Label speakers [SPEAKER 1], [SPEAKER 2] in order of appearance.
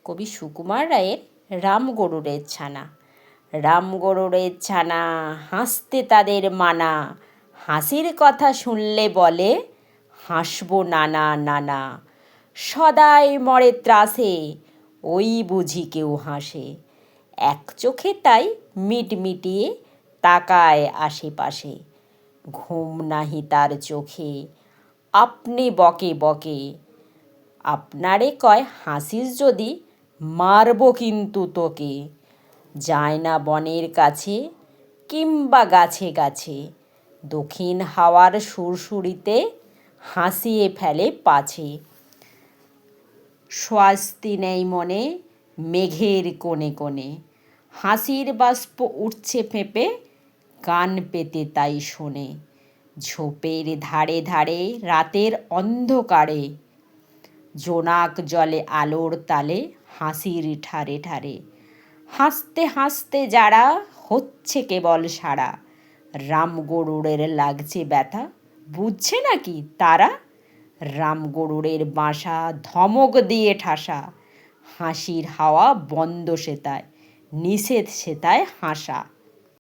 [SPEAKER 1] কবি সুকুমার রায়ের রামগরুড়ের ছানা। রামগরুড়ের ছানা হাসতে তাদের মানা, হাসির কথা শুনলে বলে হাসবো নানা নানা। সদাই মরে ত্রাসে, ওই বুঝি কেউ হাসে। এক চোখে তাই মিটমিটিয়ে তাকায় আশেপাশে। ঘুম নাহি তার চোখে, আপনি বকে বকে। আপনারে কয় হাসিস যদি, মারব কিন্তু তোকে। যায় না বনের কাছে কিংবা গাছে গাছে, দক্ষিণ হাওয়ার সুরসুরিতে হাসিয়ে ফেলে পাছে। স্বস্তি নেই মনে মেঘের কোণে কোণে, হাসির বাষ্প উঠছে ফেঁপে, কান পেতে তাই শোনে। ঝোপের ধারে ধারে রাতের অন্ধকারে, জোনাক জলে আলোর তালে হাসির ঠারে ঠারে। হাসতে হাসতে যারা হচ্ছে কেবল সারা, রামগরুড়ের লাগছে ব্যথা, বুঝছে নাকি তারা? রামগরুড়ের বাসা ধমক দিয়ে ঠাসা, হাসির হাওয়া বন্ধ সেতায়, নিষেধ সেতায় হাসা।